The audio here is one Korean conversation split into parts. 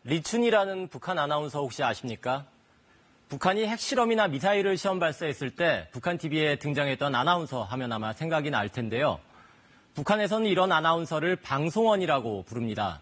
리춘이라는 북한 아나운서 혹시 아십니까? 북한이 핵실험이나 미사일을 시험 발사했을 때 북한 TV에 등장했던 아나운서 하면 아마 생각이 날 텐데요. 북한에서는 이런 아나운서를 방송원이라고 부릅니다.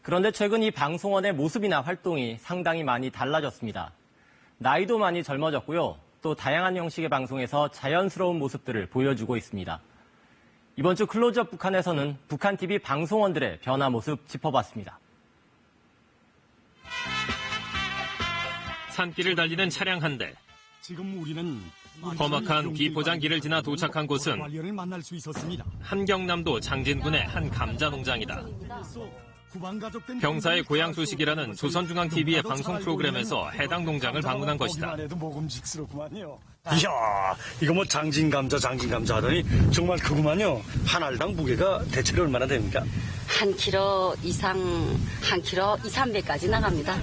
그런데 최근 이 방송원의 모습이나 활동이 상당히 많이 달라졌습니다. 나이도 많이 젊어졌고요. 또 다양한 형식의 방송에서 자연스러운 모습들을 보여주고 있습니다. 이번 주 클로즈업 북한에서는 북한 TV 방송원들의 변화 모습 짚어봤습니다. 산길을 달리는 차량 한 대. 지금 우리는 험악한 비포장길을 지나 도착한 곳은 한경남도 장진군의 한 감자 농장이다. 병사의 고향 소식이라는 조선중앙TV의 방송 프로그램에서 해당 농장을 방문한 것이다. 이야, 이거 뭐 장진 감자 하더니 정말 크구만요. 한 알당 무게가 대체로 얼마나 됩니까? 한 킬로 이상, 300까지 나갑니다.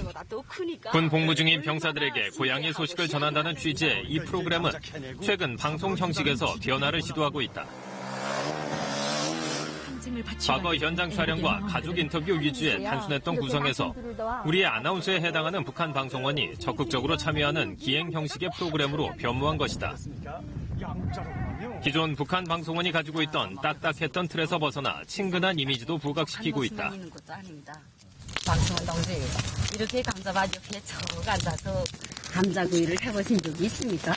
군 복무 중인 병사들에게 고향의 소식을 전한다는 취지의 이 프로그램은 최근 방송 형식에서 변화를 시도하고 있다. 과거 현장 촬영과 가족 인터뷰 위주의 단순했던 구성에서 우리의 아나운서에 해당하는 북한 방송원이 적극적으로 참여하는 기행 형식의 프로그램으로 변모한 것이다. 기존 북한 방송원이 가지고 있던 딱딱했던 틀에서 벗어나 친근한 이미지도 부각시키고 있다. 방송원 동지, 이렇게 감자밭 옆에 쭉 앉아서 감자구이를 해보신 적이 있습니까?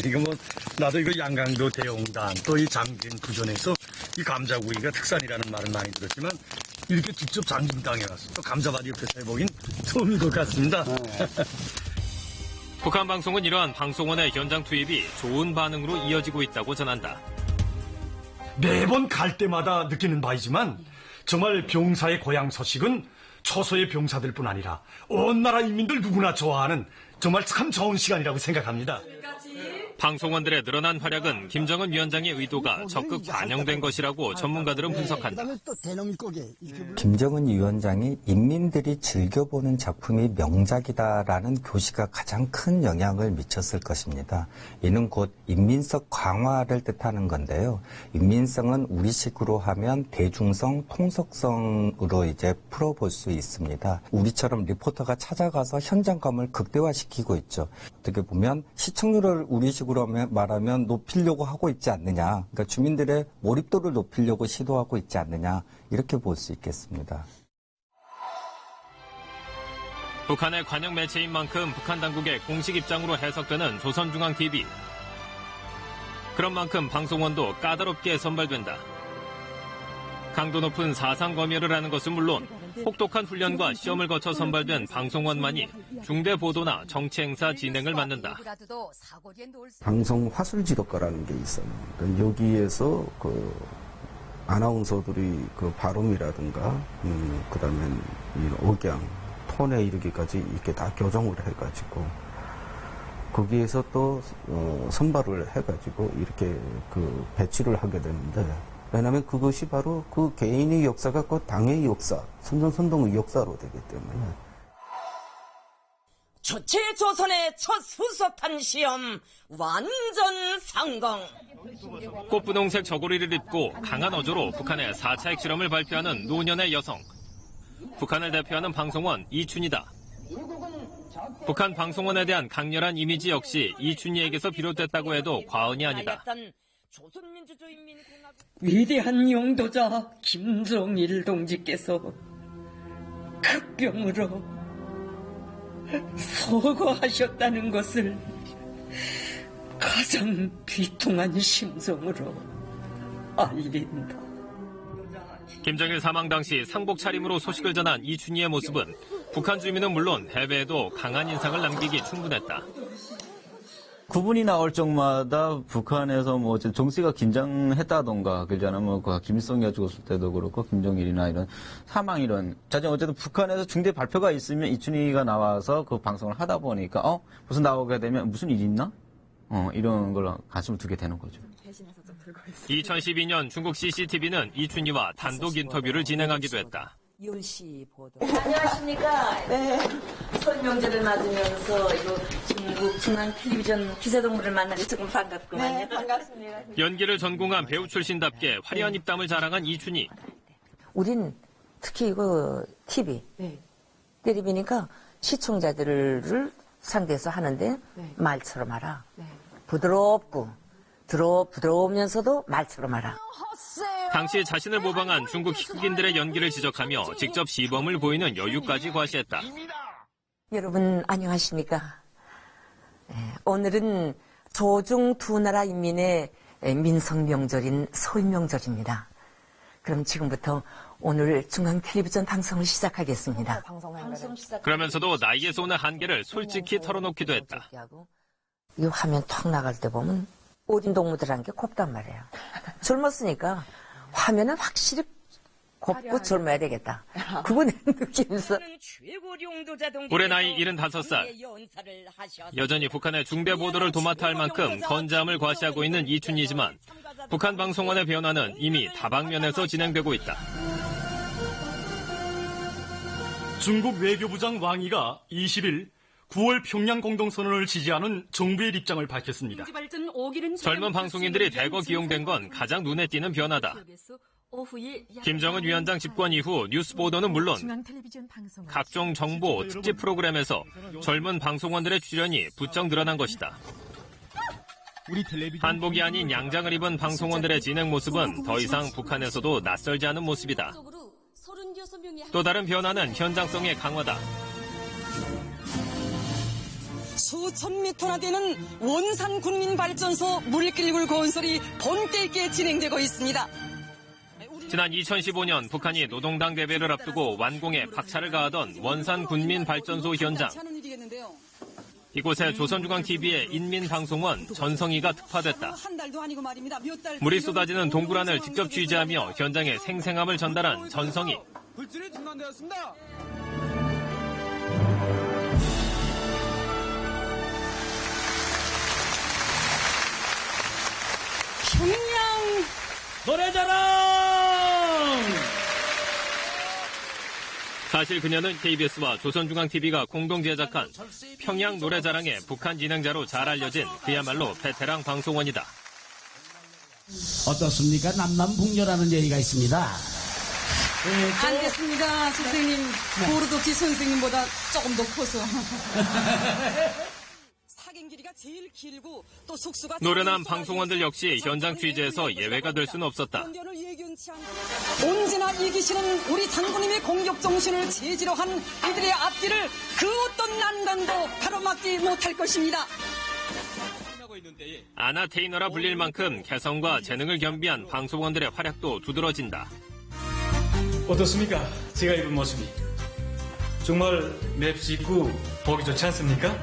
이거 뭐 나도 이거 양강도 대용단 또 이 장진 부전에서 이 감자구이가 특산이라는 말은 많이 들었지만 이렇게 직접 장진 땅에 와서 또 감자밭 옆에서 해보긴 처음인 것 같습니다. 북한 방송은 이러한 방송원의 현장 투입이 좋은 반응으로 이어지고 있다고 전한다. 매번 갈 때마다 느끼는 바이지만 정말 병사의 고향 소식은 초소의 병사들뿐 아니라 온 나라 인민들 누구나 좋아하는 정말 참 좋은 시간이라고 생각합니다. 방송원들의 늘어난 활약은 김정은 위원장의 의도가 적극 반영된 것이라고 전문가들은 분석한다. 김정은 위원장이 인민들이 즐겨보는 작품이 명작이다라는 교시가 가장 큰 영향을 미쳤을 것입니다. 이는 곧 인민성 강화를 뜻하는 건데요. 인민성은 우리식으로 하면 대중성, 통속성으로 이제 풀어볼 수 있습니다. 우리처럼 리포터가 찾아가서 현장감을 극대화시키고 있죠. 어떻게 보면 시청률을 우리식으로 말하면 높이려고 하고 있지 않느냐. 그러니까 주민들의 몰입도를 높이려고 시도하고 있지 않느냐. 이렇게 볼 수 있겠습니다. 북한의 관영 매체인 만큼 북한 당국의 공식 입장으로 해석되는 조선중앙TV. 그런 만큼 방송원도 까다롭게 선발된다. 강도 높은 사상 검열을 하는 것은 물론 혹독한 훈련과 시험을 거쳐 선발된 방송원만이 중대 보도나 정치 행사 진행을 맡는다. 방송 화술 지도과라는 게 있어요. 그러니까 여기에서 아나운서들이 발음이라든가 그다음에 이 억양, 톤에 이르기까지 이렇게 다 교정을 해가지고 거기에서 또 선발을 해가지고 이렇게 배치를 하게 되는데. 왜냐하면 그것이 바로 그 개인의 역사가 그 당의 역사, 선전선동의 역사로 되기 때문에. 조선의 첫 수소탄 시험 완전 성공. 꽃분홍색 저고리를 입고 강한 어조로 북한의 4차 핵실험을 발표하는 노년의 여성. 북한을 대표하는 방송원 이춘희다. 북한 방송원에 대한 강렬한 이미지 역시 이춘희에게서 비롯됐다고 해도 과언이 아니다. 위대한 용도자 김정일 동지께서 극병으로 서거하셨다는 것을 가장 비통한 심정으로 알린다. 김정일 사망 당시 상복 차림으로 소식을 전한 이춘희의 모습은 북한 주민은 물론 해외에도 강한 인상을 남기기 충분했다. 구분이 나올 적마다 북한에서 뭐 정씨가 긴장했다던가 그러잖아요. 뭐 김일성이가 죽었을 때도 그렇고 김정일이나 이런 사망 이런 자정 어쨌든 북한에서 중대 발표가 있으면 이춘희가 나와서 그 방송을 하다 보니까 무슨 나오게 되면 무슨 일 있나? 이런 걸 가슴을 두게 되는 거죠. 2012년 중국 CCTV는 이춘희와 단독 인터뷰를 진행하기도 했다. 10시 보도. 안녕하십니까. 네. 설명제를 맞으면서 이거 중국 중앙 텔레비전 기세동물을 만나니 조금 반갑구만요. 네, 반갑습니다. 연기를 전공한 배우 출신답게 화려한 입담을 자랑한 이춘희. 우린 특히 이거 TV. 네. 때리비니까 시청자들을 상대해서 하는데 말처럼 하라. 부드럽고 부드러우면서도 말처럼 하라. 당시 자신을 모방한 중국 희극인들의 연기를 지적하며 직접 시범을 보이는 여유까지 과시했다. 여러분 안녕하십니까? 오늘은 조중 두 나라 인민의 민속 명절인 설 명절입니다. 그럼 지금부터 오늘 중앙 텔레비전 방송을 시작하겠습니다. 그러면서도 나이에 쏘는 한계를 솔직히 털어놓기도 했다. 이 화면 턱 나갈 때 보면 어린 동무들한 게 곱단 말이에요. 젊었으니까 화면은 확실히 곱고 젊어야 되겠다. 그분의 느낌에서. 올해 나이 75살. 여전히 북한의 중대 보도를 도맡아 할 만큼 건장함을 과시하고 있는 이춘희지만 북한 방송원의 변화는 이미 다방면에서 진행되고 있다. 중국 외교부장 왕이가 20일 9월 평양 공동선언을 지지하는 정부의 입장을 밝혔습니다. 젊은 방송인들이 대거 기용된 건 가장 눈에 띄는 변화다. 김정은 위원장 집권 이후 뉴스 보도는 물론 각종 정보, 특집 프로그램에서 젊은 방송원들의 출연이 부쩍 늘어난 것이다. 한복이 아닌 양장을 입은 방송원들의 진행 모습은 더 이상 북한에서도 낯설지 않은 모습이다. 또 다른 변화는 현장성의 강화다. 수천 미터나 되는 원산 군민발전소 물길굴 건설이 본때 있게 진행되고 있습니다. 지난 2015년 북한이 노동당 대회를 앞두고 완공에 박차를 가하던 원산 군민발전소 현장. 이곳에 조선중앙TV의 인민방송원 전성희가 특파됐다. 물이 쏟아지는 동굴안을 직접 취재하며 현장의 생생함을 전달한 전성희. 불길이 중단되었습니다. 평양 노래자랑! 사실 그녀는 KBS와 조선중앙TV가 공동 제작한 평양 노래자랑의 북한 진행자로 잘 알려진 그야말로 베테랑 방송원이다. 어떻습니까? 남남북녀라는 얘기가 있습니다. 알겠습니다, 선생님. 고르도키 선생님보다 조금 더 커서. 사갱 길이가 제일 길고 또 속수가 노련한 방송원들 역시 현장 취재에서 예외가 될 수는 없었다. 언제나 이기시는 우리 장군님의 공격 정신을 제지로 한 이들의 앞길을 그 어떤 난간도 가로막지 못할 것입니다. 아나 테이너라 불릴 만큼 개성과 재능을 겸비한 방송원들의 활약도 두드러진다. 어떻습니까? 제가 입은 모습이. 정말 맵시고 보기 좋지 않습니까?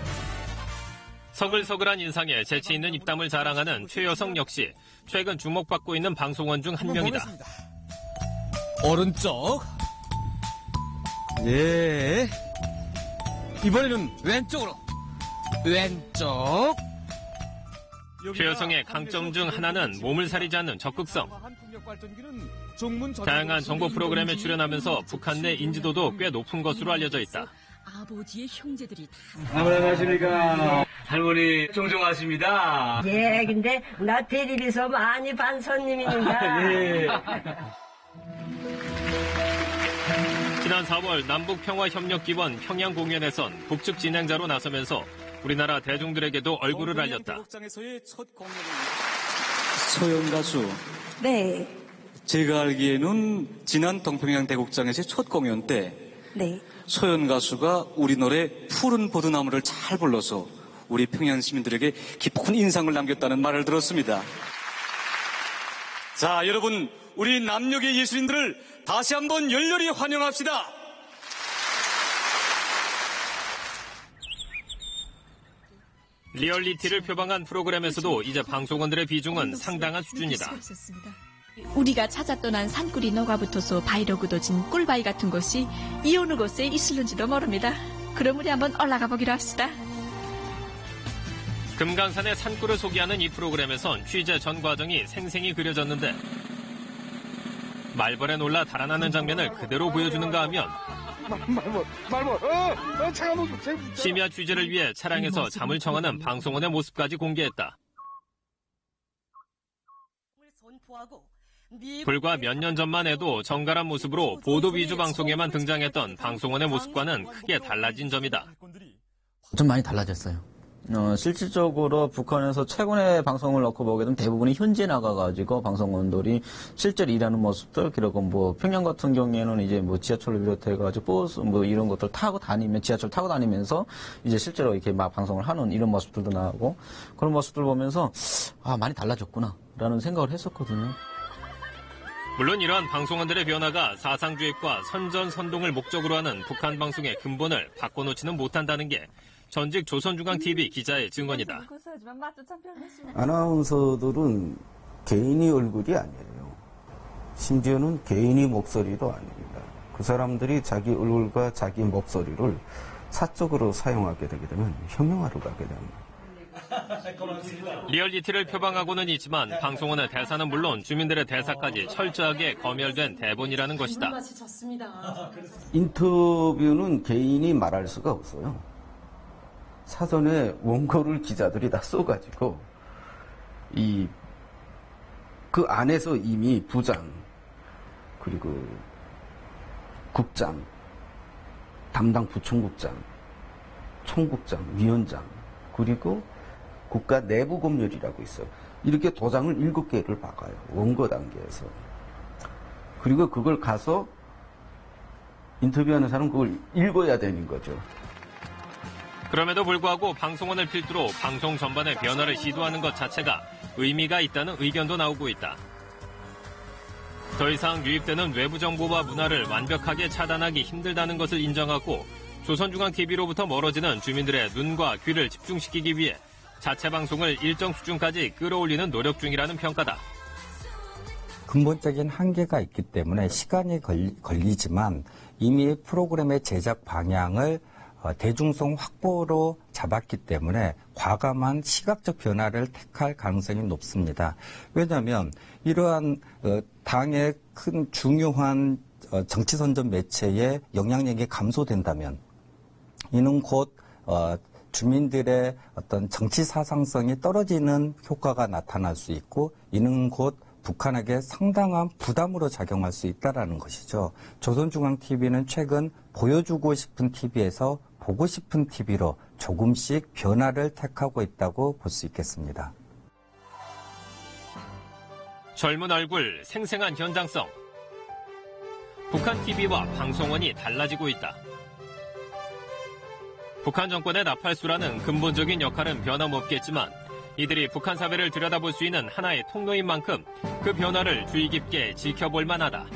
서글서글한 인상에 재치 있는 입담을 자랑하는 최여성 역시 최근 주목받고 있는 방송원 중 한 명이다. 오른쪽. 네. 이번에는 왼쪽으로. 왼쪽. 최여성의 강점 중 하나는 몸을 사리지 않는 적극성. 다양한 정보 프로그램에 출연하면서 북한 내 인지도도 꽤 높은 것으로 알려져 있다. 아버지의 형제들이 다. 안녕하십니까. 할머니 종종하십니다. 예, 근데 나 대리비서 많이 반 손님입니다. 예. 지난 4월 남북평화협력기원 평양 공연에선 북측 진행자로 나서면서 우리나라 대중들에게도 얼굴을 알렸다. 소영 가수. 네. 제가 알기에는 지난 동평양 대국장에서의 첫 공연 때 네. 소연 가수가 우리 노래 푸른 보드나무를 잘 불러서 우리 평양 시민들에게 깊은 인상을 남겼다는 말을 들었습니다. 자, 여러분, 우리 남녘의 예술인들을 다시 한번 열렬히 환영합시다. 리얼리티를 표방한 프로그램에서도 이제 방송원들의 비중은 상당한 수준이다. 우리가 찾아 떠난 산골이 녹아붙어서 바위로 굳어진 꿀바위 같은 곳이 이 어느 곳에 있을는지도 모릅니다. 그럼 우리 한번 올라가 보기로 합시다. 금강산의 산골을 소개하는 이 프로그램에선 취재 전 과정이 생생히 그려졌는데 말벌에 놀라 달아나는 장면을 그대로 보여주는가 하면 심야 취재를 위해 차량에서 잠을 청하는 방송원의 모습까지 공개했다. 선포하고 불과 몇 년 전만 해도 정갈한 모습으로 보도 위주 방송에만 등장했던 방송원의 모습과는 크게 달라진 점이다. 좀 많이 달라졌어요. 실질적으로 북한에서 최근에 방송을 넣고 보게 되면 대부분이 현지에 나가가지고 방송원들이 실제로 일하는 모습들, 그리고 뭐 평양 같은 경우에는 이제 뭐 지하철을 비롯해가지고 버스 뭐 이런 것들 타고 다니면 지하철 타고 다니면서 이제 실제로 이렇게 막 방송을 하는 이런 모습들도 나오고 그런 모습들 보면서 많이 달라졌구나라는 생각을 했었거든요. 물론 이러한 방송원들의 변화가 사상주입과 선전선동을 목적으로 하는 북한 방송의 근본을 바꿔놓지는 못한다는 게 전직 조선중앙TV 기자의 증언이다. 아나운서들은 개인이 얼굴이 아니에요. 심지어는 개인이 목소리도 아닙니다. 그 사람들이 자기 얼굴과 자기 목소리를 사적으로 사용하게 되게 되면 혁명하러 가게 됩니다. 리얼리티를 표방하고는 있지만 방송원의 대사는 물론 주민들의 대사까지 철저하게 검열된 대본이라는 것이다. 인터뷰는 개인이 말할 수가 없어요. 사전에 원고를 기자들이 다 써가지고 그 안에서 이미 부장 그리고 국장, 담당 부총국장, 총국장, 위원장 그리고 국가 내부 검열이라고 있어요. 이렇게 도장을 7개를 박아요. 원고 단계에서. 그리고 그걸 가서 인터뷰하는 사람은 그걸 읽어야 되는 거죠. 그럼에도 불구하고 방송원을 필두로 방송 전반의 변화를 시도하는 것 자체가 의미가 있다는 의견도 나오고 있다. 더 이상 유입되는 외부 정보와 문화를 완벽하게 차단하기 힘들다는 것을 인정하고 조선중앙TV로부터 멀어지는 주민들의 눈과 귀를 집중시키기 위해 자체 방송을 일정 수준까지 끌어올리는 노력 중이라는 평가다. 근본적인 한계가 있기 때문에 시간이 걸리지만 이미 프로그램의 제작 방향을 대중성 확보로 잡았기 때문에 과감한 시각적 변화를 택할 가능성이 높습니다. 왜냐하면 이러한 당의 큰 중요한 정치선전 매체의 영향력이 감소된다면 이는 곧 주민들의 어떤 정치 사상성이 떨어지는 효과가 나타날 수 있고 이는 곧 북한에게 상당한 부담으로 작용할 수 있다는 것이죠. 조선중앙TV는 최근 보여주고 싶은 TV에서 보고 싶은 TV로 조금씩 변화를 택하고 있다고 볼 수 있겠습니다. 젊은 얼굴, 생생한 현장성. 북한 TV와 방송원이 달라지고 있다. 북한 정권의 나팔수라는 근본적인 역할은 변함없겠지만 이들이 북한 사회를 들여다볼 수 있는 하나의 통로인 만큼 그 변화를 주의 깊게 지켜볼 만하다.